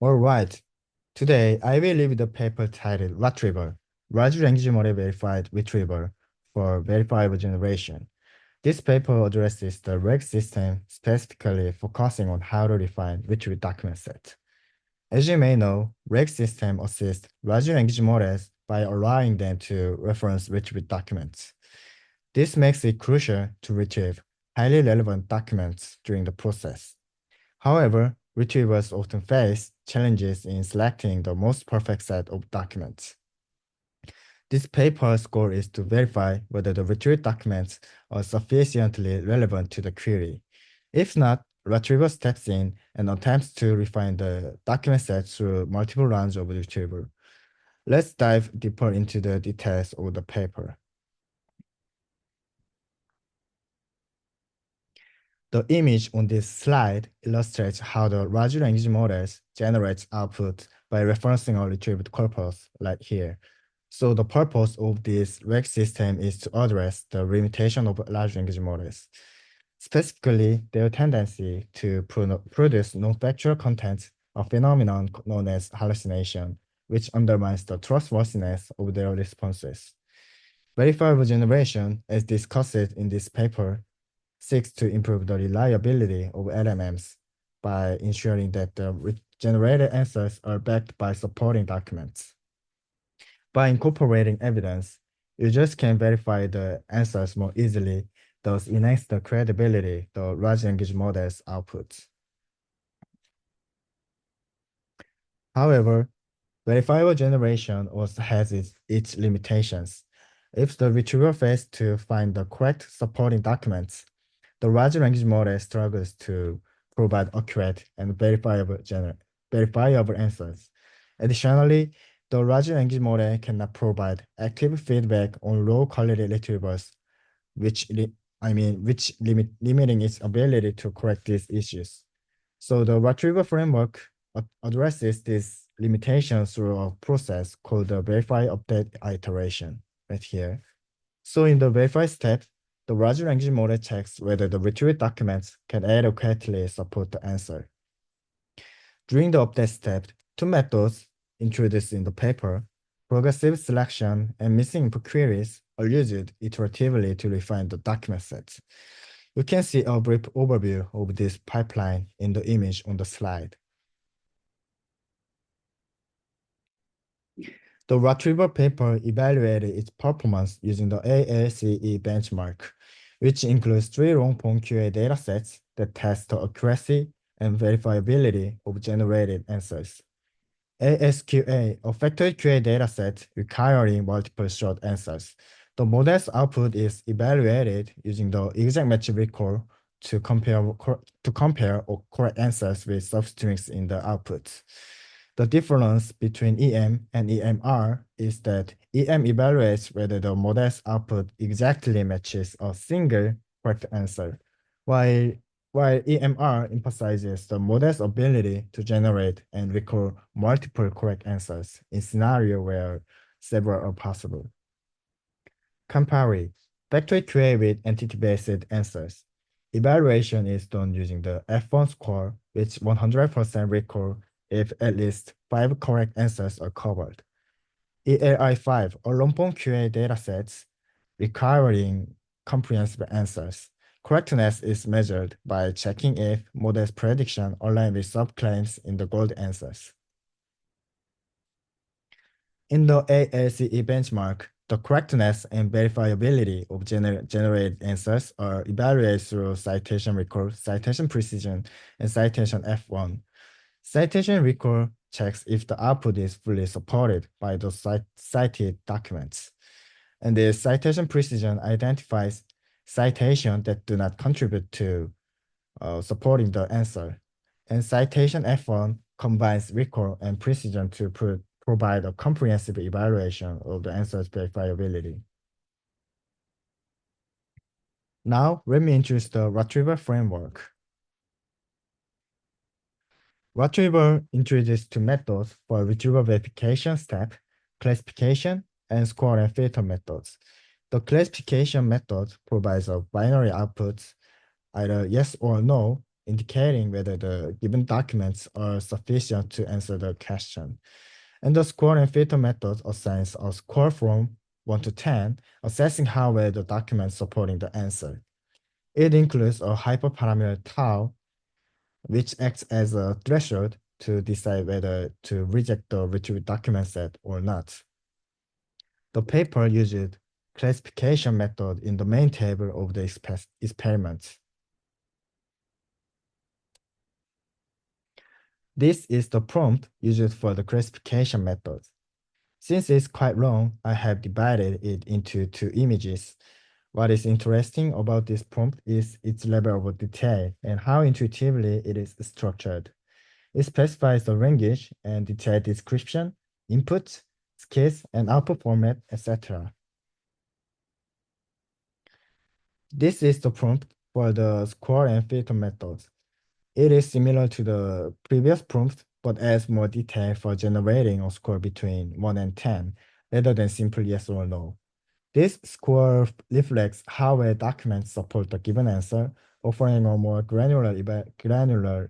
All right. Today, I will review the paper titled LLatrieval, Large Language Model Verified Retrieval for Verifiable Generation. This paper addresses the RAG system, specifically focusing on how to define retrieved document set. As you may know, RAG system assists large language models by allowing them to reference retrieved documents. This makes it crucial to retrieve highly relevant documents during the process. However, retrievers often face challenges in selecting the most perfect set of documents. This paper's goal is to verify whether the retrieved documents are sufficiently relevant to the query. If not, retriever steps in and attempts to refine the document set through multiple rounds of retrieval. Let's dive deeper into the details of the paper. The image on this slide illustrates how the large language models generate output by referencing a retrieved corpus, like here. So the purpose of this RAG system is to address the limitation of large language models, specifically their tendency to produce non-factual content, a phenomenon known as hallucination, which undermines the trustworthiness of their responses. Verifiable generation, as discussed in this paper, seeks to improve the reliability of LLMs by ensuring that the generated answers are backed by supporting documents. By incorporating evidence, users can verify the answers more easily, thus enhance the credibility the large language models outputs. However, verifiable generation also has its limitations. If the retriever fails to find the correct supporting documents, the large language model struggles to provide accurate and verifiable answers. Additionally, the large language model cannot provide active feedback on low-quality retrievals, limiting its iteration to correct these issues. So the retrieval framework addresses these limitations through a process called the verify update iteration, right here. So in the verify step, the large language model checks whether the retrieved documents can adequately support the answer. During the update step, two methods introduced in the paper, progressive selection and missing input queries, are used iteratively to refine the document sets. You can see a brief overview of this pipeline in the image on the slide. The retrieval paper evaluated its performance using the ALCE benchmark, which includes 3 long-form QA datasets that test the accuracy and verifiability of generated answers. ASQA, a factory QA dataset requiring multiple short answers. The model's output is evaluated using the exact match recall to compare correct answers with substrings in the output. The difference between EM and EMR is that EM evaluates whether the model's output exactly matches a single correct answer, while EMR emphasizes the model's ability to generate and recall multiple correct answers in scenarios where several are possible. Comparing factory QA with entity-based answers. Evaluation is done using the F1 score, which 100% recall if at least 5 correct answers are covered. ELI5 or long-form QA datasets requiring comprehensive answers. Correctness is measured by checking if model's prediction align with subclaims in the gold answers. In the ALCE benchmark, the correctness and verifiability of generated answers are evaluated through citation recall, citation precision, and citation F1. Citation recall checks if the output is fully supported by the cited documents. And the citation precision identifies citations that do not contribute to supporting the answer. And citation F1 combines recall and precision to provide a comprehensive evaluation of the answer's verifiability. Now, let me introduce the retrieval framework. Retrieval introduces 2 methods for retrieval verification step, classification and score and filter methods. The classification method provides a binary output, either yes or no, indicating whether the given documents are sufficient to answer the question. And the score and filter method assigns a score from 1 to 10, assessing how well the document supporting the answer. It includes a hyperparameter tau, which acts as a threshold to decide whether to reject the retrieved document set or not. The paper used classification method in the main table of the experiment. This is the prompt used for the classification method. Since it's quite long, I have divided it into two images. What is interesting about this prompt is its level of detail and how intuitively it is structured. It specifies the language and detailed description, input, skills, and output format, etc. This is the prompt for the score and filter methods. It is similar to the previous prompt, but adds more detail for generating a score between 1 and 10, rather than simple yes or no. This score reflects how well documents support the given answer, offering a more granular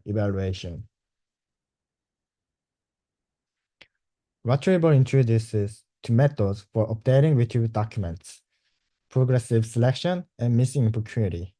evaluation. Retrieval introduces two methods for updating retrieved documents: progressive selection and missing info query.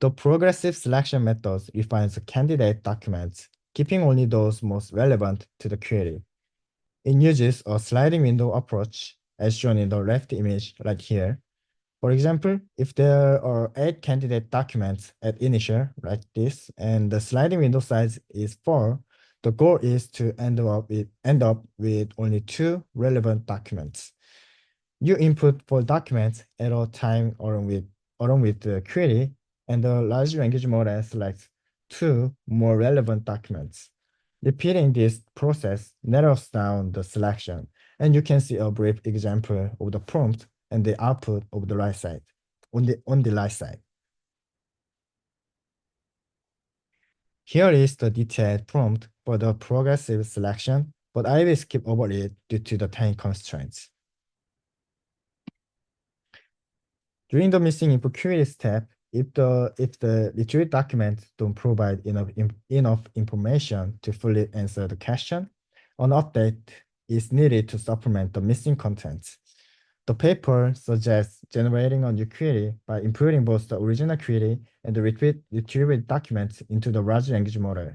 The progressive selection method refines the candidate documents, keeping only those most relevant to the query. It uses a sliding window approach, as shown in the left image right here. For example, if there are 8 candidate documents at initial, like this, and the sliding window size is 4, the goal is to end up with only 2 relevant documents. You input 4 documents at a time along with the query, and the large language model selects 2 more relevant documents. Repeating this process narrows down the selection, and you can see a brief example of the prompt and the output of the right side, on the right side. Here is the detailed prompt for the progressive selection, but I will skip over it due to the time constraints. During the missing info query step, if the retrieved documents don't provide enough information to fully answer the question, an update is needed to supplement the missing contents. The paper suggests generating a new query by inputting both the original query and the retrieved documents into the large language model.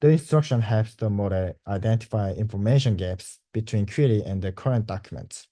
The instruction helps the model identify information gaps between query and the current documents.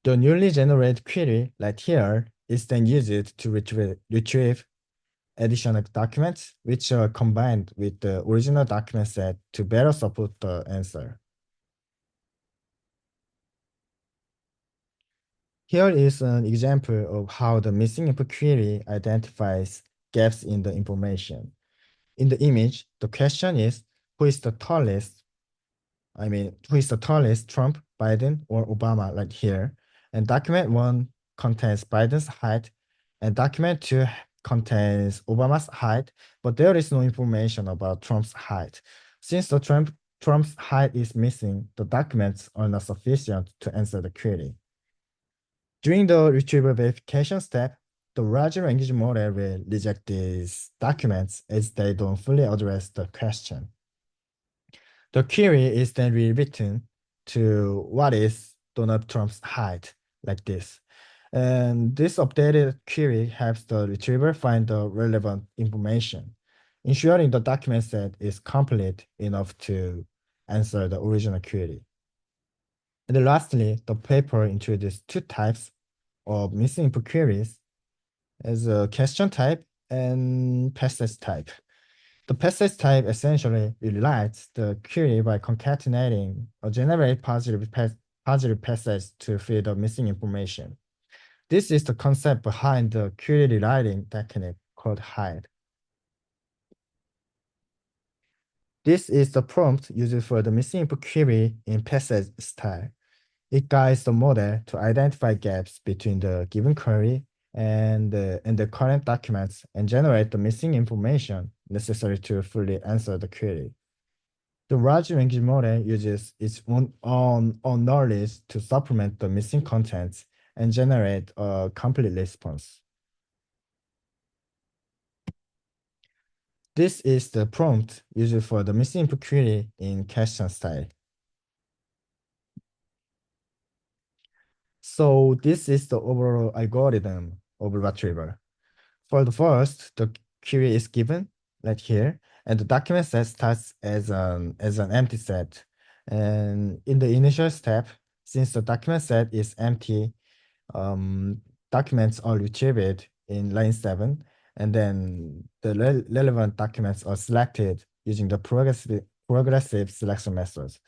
The newly generated query, like here, is then used to retrieve additional documents, which are combined with the original document set to better support the answer. Here is an example of how the missing info query identifies gaps in the information. In the image, the question is, who is the tallest? Who is the tallest, Trump, Biden, or Obama, like here? And document 1 contains Biden's height, and document 2 contains Obama's height, but there is no information about Trump's height. Since the Trump's height is missing, the documents are not sufficient to answer the query. During the retrieval verification step, the large language model will reject these documents as they don't fully address the question. The query is then rewritten to what is Donald Trump's height, like this. And this updated query helps the retriever find the relevant information, ensuring the document set is complete enough to answer the original query. And then lastly, the paper introduced 2 types of missing input queries as a question type and passage type. The passage type essentially rewrites the query by concatenating or generate positive passage to fill the missing information. This is the concept behind the query rewriting technique called hide. This is the prompt used for the missing input query in passage style. It guides the model to identify gaps between the given query and the current documents and generate the missing information necessary to fully answer the query. The large language model uses its own knowledge to supplement the missing contents and generate a complete response. This is the prompt used for the missing input query in question style. So this is the overall algorithm of retrieval. For the first, the query is given, like here, and the document set starts as an empty set. And in the initial step, since the document set is empty, documents are retrieved in line 7, and then the relevant documents are selected using the progressive selection methods.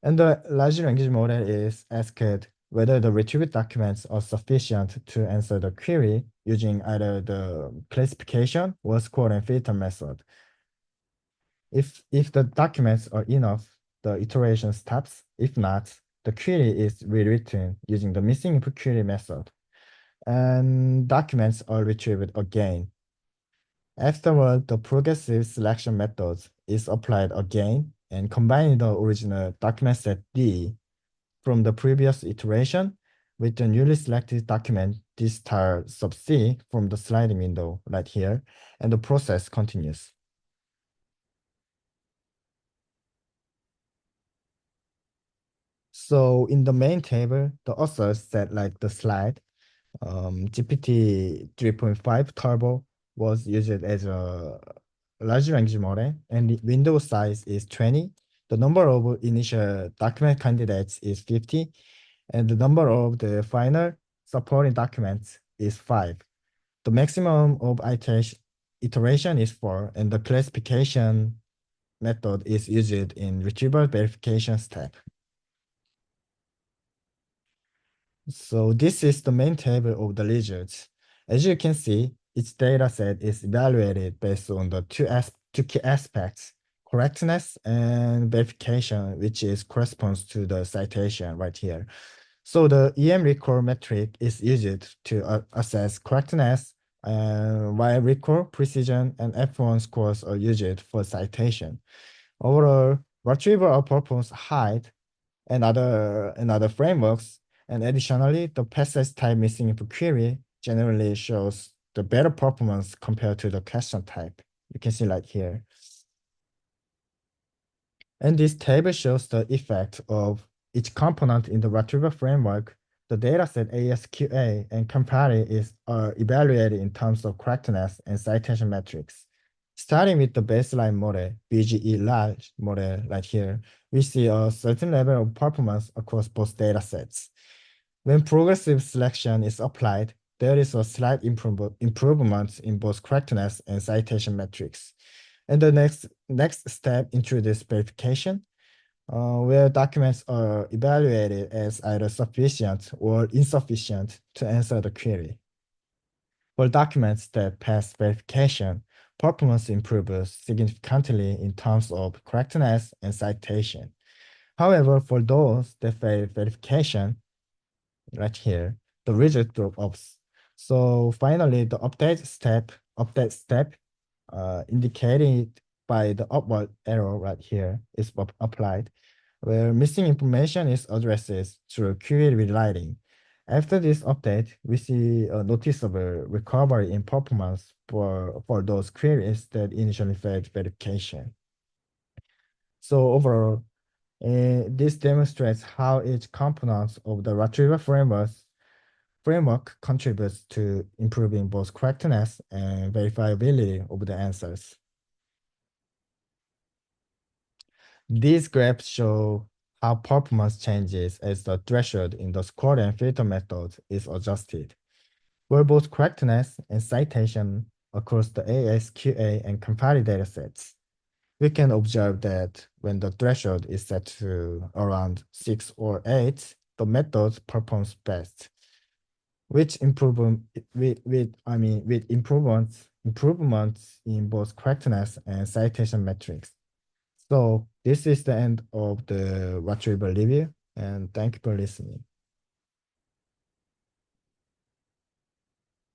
And the large language model is asked whether the retrieved documents are sufficient to answer the query using either the classification or score and filter method. If the documents are enough, the iteration stops. If not, the query is rewritten using the missing input query method, and documents are retrieved again. Afterward, the progressive selection method is applied again and combining the original document set D from the previous iteration with the newly selected document D star sub C from the sliding window right here, and the process continues. So in the main table, the authors said like the slide, GPT 3.5 Turbo was used as a large language model, and the window size is 20. The number of initial document candidates is 50, and the number of the final supporting documents is 5. The maximum of iteration is 4, and the classification method is used in retrieval verification step. So this is the main table of the results. As you can see, each data set is evaluated based on the two key aspects, correctness and verification, which is corresponds to the citation right here. So the EM recall metric is used to assess correctness, while recall, precision, and F1 scores are used for citation. Overall, retrieval performance height and other frameworks. And additionally, the passage type missing input query generally shows the better performance compared to the question type. You can see like here. And this table shows the effect of each component in the retrieval framework. The dataset ASQA and compare are evaluated in terms of correctness and citation metrics. Starting with the baseline model, BGE large model right here, we see a certain level of performance across both datasets. When progressive selection is applied, there is a slight improvement in both correctness and citation metrics. And the next step introduces verification, where documents are evaluated as either sufficient or insufficient to answer the query. For documents that pass verification, performance improves significantly in terms of correctness and citation. However, for those that fail verification, right here, the result drop off. So finally, the update step indicated by the upward arrow right here is applied, where missing information is addressed through query rewriting. After this update, we see a noticeable recovery in performance for those queries that initially failed verification. So overall, this demonstrates how each component of the retrieval framework contributes to improving both correctness and verifiability of the answers. These graphs show how performance changes as the threshold in the score and filter method is adjusted, where both correctness and citation across the ASQA and compare datasets. We can observe that when the threshold is set to around 6 or 8, the method performs best, which with improvements in both correctness and citation metrics. So this is the end of the retrieval review, and thank you for listening.